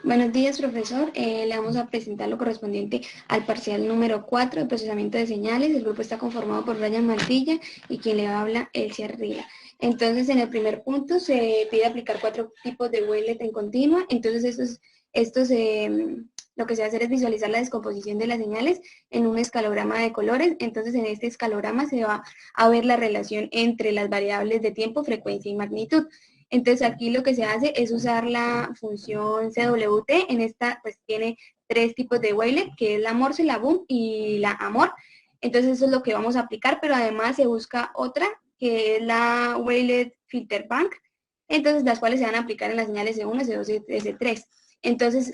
Buenos días, profesor. Le vamos a presentar lo correspondiente al parcial número 4 de procesamiento de señales. El grupo está conformado por Brian Mantilla y quien le habla, Elsie Ardila. Entonces, en el primer punto se pide aplicar 4 tipos de wavelet en continua. Entonces, lo que se va a hacer es visualizar la descomposición de las señales en un escalograma de colores. Entonces, en este escalograma se va a ver la relación entre las variables de tiempo, frecuencia y magnitud. Entonces aquí lo que se hace es usar la función CWT. En esta pues tiene 3 tipos de wavelet, que es la morse, la boom y la amor. Entonces eso es lo que vamos a aplicar, pero además se busca otra, que es la wavelet filter bank. Entonces las cuales se van a aplicar en las señales C1, C2 y C3. Entonces,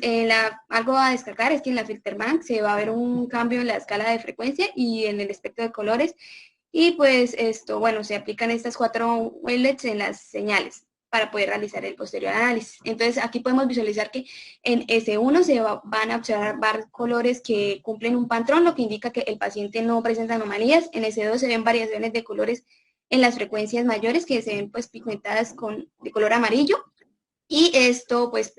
algo a destacar es que en la filter bank se va a ver un cambio en la escala de frecuencia y en el espectro de colores. Y pues bueno, se aplican estas 4 wavelets en las señales para poder realizar el posterior análisis. Entonces, aquí podemos visualizar que en S1 van a observar colores que cumplen un patrón, lo que indica que el paciente no presenta anomalías. En S2 se ven variaciones de colores en las frecuencias mayores que se ven pues pigmentadas de color amarillo, y esto pues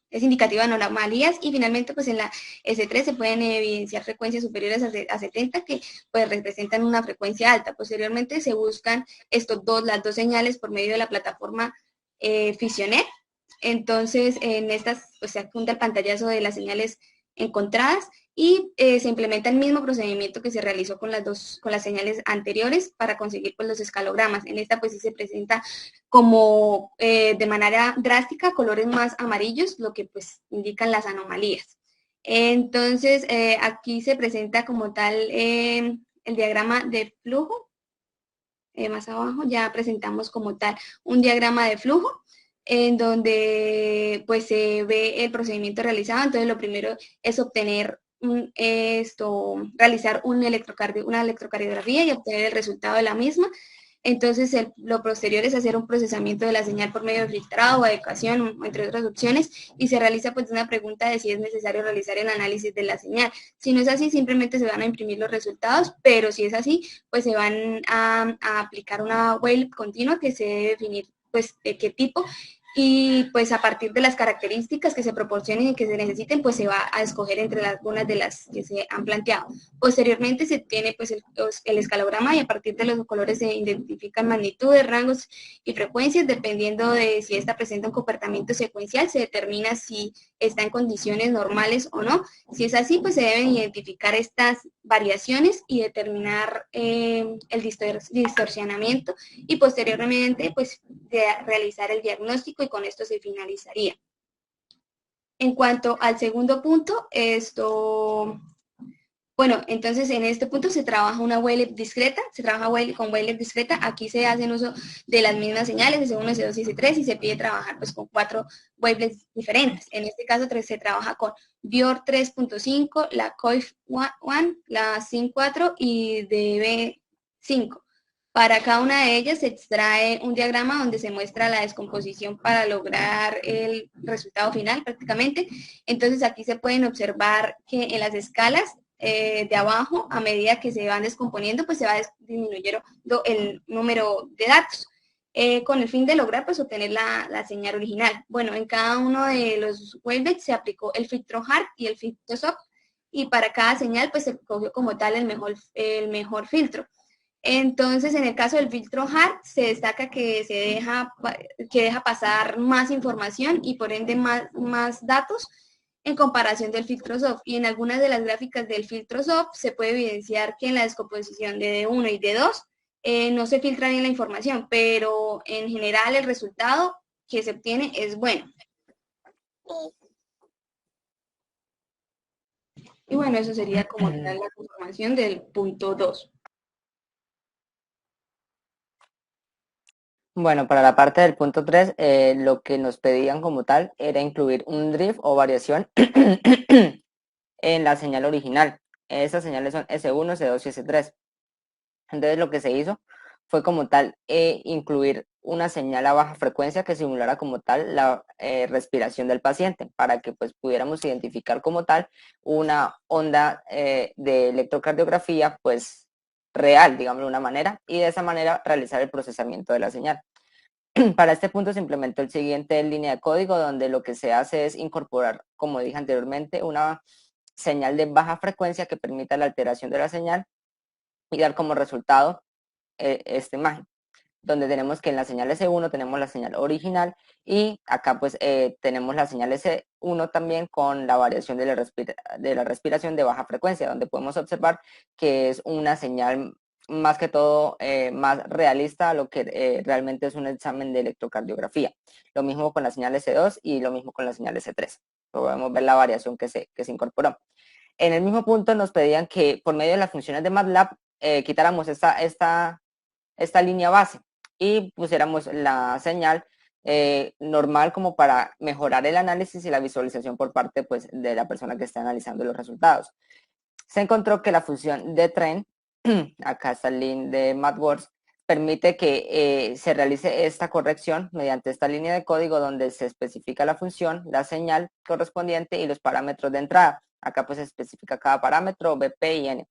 es indicativo de anomalías. Y finalmente pues en la S3 se pueden evidenciar frecuencias superiores a 70 que pues representan una frecuencia alta. Posteriormente se buscan las dos señales por medio de la plataforma Fisionet. Entonces en estas pues se adjunta el pantallazo de las señales encontradas y se implementa el mismo procedimiento que se realizó con las señales anteriores para conseguir pues los escalogramas. En esta pues sí se presenta como de manera drástica colores más amarillos, lo que pues indican las anomalías. Entonces, aquí se presenta como tal el diagrama de flujo. Más abajo ya presentamos como tal un diagrama de flujo en donde pues se ve el procedimiento realizado. Entonces, lo primero es realizar una electrocardiografía y obtener el resultado de la misma. Entonces, lo posterior es hacer un procesamiento de la señal por medio de filtrado o adecuación, entre otras opciones, y se realiza pues una pregunta de si es necesario realizar el análisis de la señal. Si no es así, simplemente se van a imprimir los resultados, pero si es así, pues se van a aplicar una wave continua que se debe definir pues de qué tipo, y pues a partir de las características que se proporcionen y que se necesiten, pues se va a escoger entre algunas de las que se han planteado. Posteriormente se tiene pues el escalograma, y a partir de los colores se identifican magnitudes, rangos y frecuencias. Dependiendo de si esta presenta un comportamiento secuencial, se determina si está en condiciones normales o no. Si es así, pues se deben identificar estas variaciones y determinar el distorsionamiento, y posteriormente pues realizar el diagnóstico, y con esto se finalizaría. En cuanto al segundo punto, bueno, entonces en este punto se trabaja una wavelet discreta, se trabaja con wavelet discreta. Aquí se hacen uso de las mismas señales, S1, S2 y S3, y se pide trabajar pues con 4 wavelets diferentes. En este caso se trabaja con Bior 3.5, la COIF 1, la SIN 4 y DB5. Para cada una de ellas se extrae un diagrama donde se muestra la descomposición para lograr el resultado final prácticamente. Entonces aquí se pueden observar que en las escalas de abajo, a medida que se van descomponiendo, pues se va disminuyendo el número de datos, con el fin de lograr pues obtener la señal original. Bueno, en cada uno de los wavelets se aplicó el filtro hard y el filtro soft, y para cada señal pues se cogió como tal el mejor filtro. Entonces, en el caso del filtro hard, se destaca que deja pasar más información y por ende más datos en comparación del filtro soft. Y en algunas de las gráficas del filtro soft se puede evidenciar que en la descomposición de D1 y D2 no se filtra bien la información, pero en general el resultado que se obtiene es bueno. Y bueno, eso sería como tal la información del punto 2. Bueno, para la parte del punto 3, lo que nos pedían como tal era incluir un drift o variación en la señal original. Esas señales son S1, S2 y S3. Entonces lo que se hizo fue como tal incluir una señal a baja frecuencia que simulara como tal la respiración del paciente, para que pues pudiéramos identificar como tal una onda de electrocardiografía pues real, digamos de una manera, y de esa manera realizar el procesamiento de la señal. Para este punto se implementó el siguiente línea de código donde lo que se hace es incorporar, como dije anteriormente, una señal de baja frecuencia que permita la alteración de la señal y dar como resultado esta imagen, donde tenemos que en la señal S1 tenemos la señal original y acá pues tenemos la señal S1 también con la variación de la respiración de baja frecuencia, donde podemos observar que es una señal más que todo más realista a lo que realmente es un examen de electrocardiografía. Lo mismo con la señal S2 y lo mismo con la señal S3. Podemos ver la variación que se incorporó. En el mismo punto nos pedían que por medio de las funciones de MATLAB quitáramos esta línea base y pusiéramos la señal normal como para mejorar el análisis y la visualización por parte pues, de la persona que está analizando los resultados. Se encontró que la función de tren, acá está el link de MathWorks, permite que se realice esta corrección mediante esta línea de código donde se especifica la función, la señal correspondiente y los parámetros de entrada. Acá pues se especifica cada parámetro, BP y N.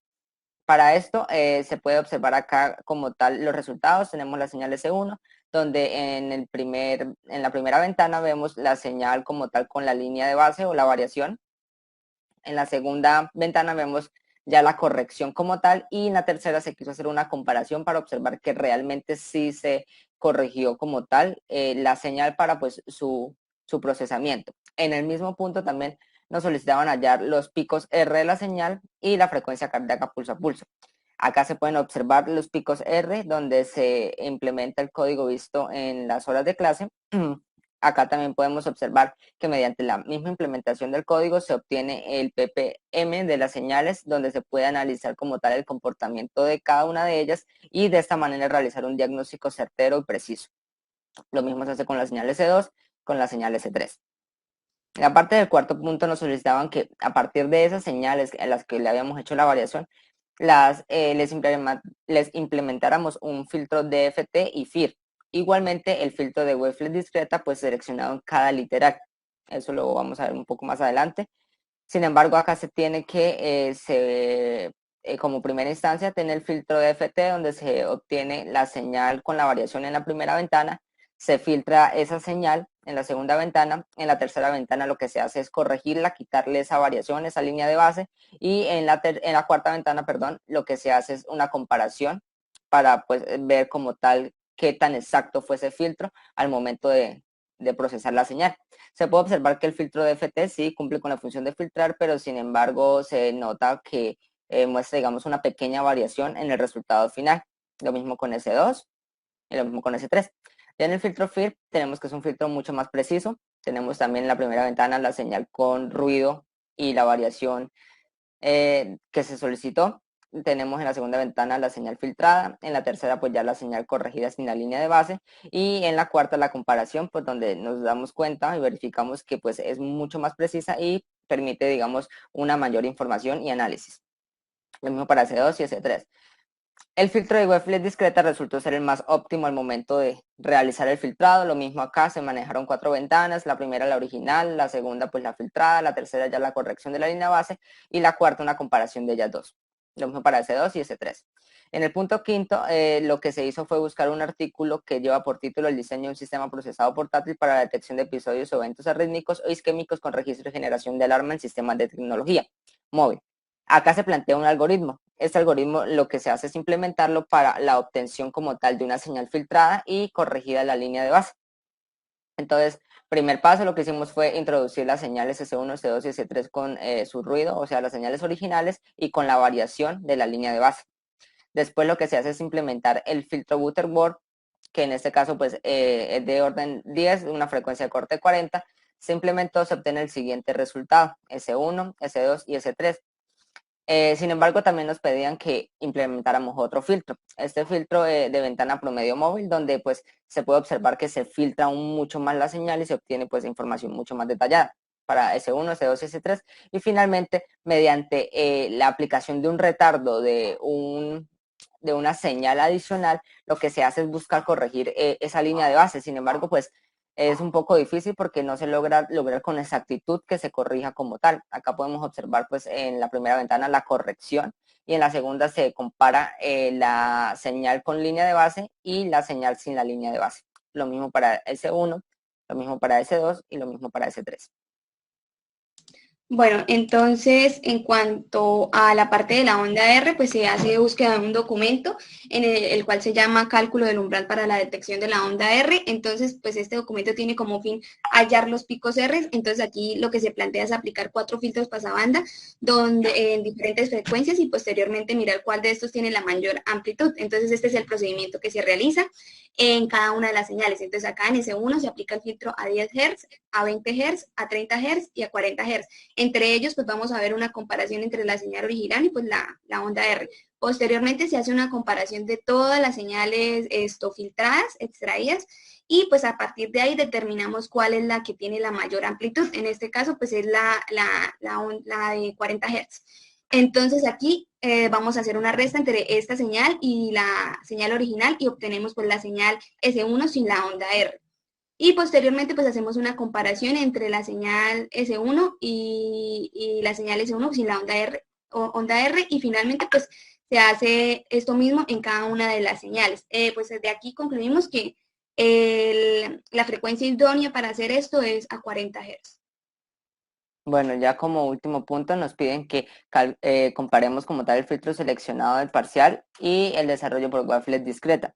Para esto se puede observar acá como tal los resultados. Tenemos la señal S1, donde en la primera ventana vemos la señal como tal con la línea de base o la variación. En la segunda ventana vemos ya la corrección como tal y en la tercera se quiso hacer una comparación para observar que realmente sí se corrigió como tal la señal para pues su procesamiento. En el mismo punto también nos solicitaban hallar los picos R de la señal y la frecuencia cardíaca pulso a pulso. Acá se pueden observar los picos R donde se implementa el código visto en las horas de clase. Acá también podemos observar que mediante la misma implementación del código se obtiene el ppm de las señales, donde se puede analizar como tal el comportamiento de cada una de ellas y de esta manera realizar un diagnóstico certero y preciso. Lo mismo se hace con la señal S2, con la señal S3. En la parte del cuarto punto nos solicitaban que a partir de esas señales a las que le habíamos hecho la variación, les implementáramos un filtro DFT y FIR. Igualmente el filtro de wavelet discreta pues seleccionado en cada literal. Eso lo vamos a ver un poco más adelante. Sin embargo, acá se tiene que, como primera instancia, tener el filtro DFT donde se obtiene la señal con la variación en la primera ventana, se filtra esa señal en la segunda ventana, en la tercera ventana lo que se hace es corregirla, quitarle esa variación, esa línea de base, y en la cuarta ventana, perdón, lo que se hace es una comparación para pues, ver como tal qué tan exacto fue ese filtro al momento de procesar la señal. Se puede observar que el filtro de FT sí cumple con la función de filtrar, pero sin embargo se nota que muestra, digamos, una pequeña variación en el resultado final. Lo mismo con S2 y lo mismo con S3. Ya en el filtro FIR tenemos que es un filtro mucho más preciso. Tenemos también en la primera ventana la señal con ruido y la variación que se solicitó. Tenemos en la segunda ventana la señal filtrada, en la tercera pues ya la señal corregida sin la línea de base y en la cuarta la comparación pues donde nos damos cuenta y verificamos que pues es mucho más precisa y permite digamos una mayor información y análisis. Lo mismo para C2 y S3. El filtro de wavelet discreta resultó ser el más óptimo al momento de realizar el filtrado. Lo mismo acá, se manejaron 4 ventanas, la primera la original, la segunda pues la filtrada, la tercera ya la corrección de la línea base y la cuarta una comparación de ellas dos. Lo mismo para S2 y S3. En el punto quinto, lo que se hizo fue buscar un artículo que lleva por título el diseño de un sistema procesado portátil para la detección de episodios o eventos arrítmicos o isquémicos con registro y generación de alarma en sistemas de tecnología móvil. Acá se plantea un algoritmo. Este algoritmo lo que se hace es implementarlo para la obtención como tal de una señal filtrada y corregida de la línea de base. Entonces, primer paso lo que hicimos fue introducir las señales S1, S2 y S3 con su ruido, o sea, las señales originales y con la variación de la línea de base. Después lo que se hace es implementar el filtro Butterworth, que en este caso pues es de orden 10, una frecuencia de corte 40. Se implementó, se obtiene el siguiente resultado, S1, S2 y S3. Sin embargo, también nos pedían que implementáramos otro filtro. Este filtro de ventana promedio móvil, donde pues se puede observar que se filtra aún mucho más la señal y se obtiene pues información mucho más detallada para S1, S2 y S3. Y finalmente, mediante la aplicación de un retardo de una señal adicional, lo que se hace es buscar corregir esa línea de base. Sin embargo, pues es un poco difícil porque no se logra lograr con exactitud que se corrija como tal. Acá podemos observar pues en la primera ventana la corrección y en la segunda se compara la señal con línea de base y la señal sin la línea de base. lo mismo para S1, lo mismo para S2 y lo mismo para S3. Bueno, entonces en cuanto a la parte de la onda R, pues se hace búsqueda de un documento en el cual se llama cálculo del umbral para la detección de la onda R. Entonces, pues este documento tiene como fin hallar los picos R. Entonces aquí lo que se plantea es aplicar 4 filtros pasabanda donde, en diferentes frecuencias y posteriormente mirar cuál de estos tiene la mayor amplitud. Entonces este es el procedimiento que se realiza en cada una de las señales. Entonces acá en S1 se aplica el filtro a 10 Hz, a 20 Hz, a 30 Hz y a 40 Hz. Entre ellos, pues vamos a ver una comparación entre la señal original y pues la onda R. Posteriormente se hace una comparación de todas las señales filtradas, extraídas, y pues a partir de ahí determinamos cuál es la que tiene la mayor amplitud. En este caso, pues es la de 40 Hz. Entonces aquí vamos a hacer una resta entre esta señal y la señal original y obtenemos pues la señal S1 sin la onda R. Y posteriormente pues hacemos una comparación entre la señal S1 y la señal S1 sin la onda R y finalmente pues se hace esto mismo en cada una de las señales. Pues desde aquí concluimos que la frecuencia idónea para hacer esto es a 40 Hz. Bueno, ya como último punto nos piden que comparemos como tal el filtro seleccionado del parcial y el desarrollo por wavelet discreta.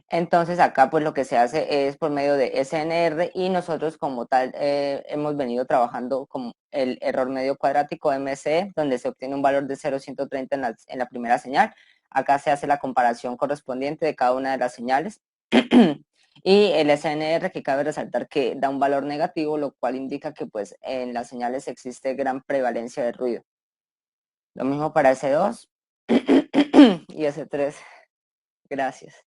Entonces acá pues lo que se hace es por medio de SNR y nosotros como tal hemos venido trabajando con el error medio cuadrático MCE, donde se obtiene un valor de 0,130 en la primera señal. Acá se hace la comparación correspondiente de cada una de las señales. Y el SNR, que cabe resaltar que da un valor negativo, lo cual indica que pues en las señales existe gran prevalencia de ruido. Lo mismo para S2 y S3. Gracias.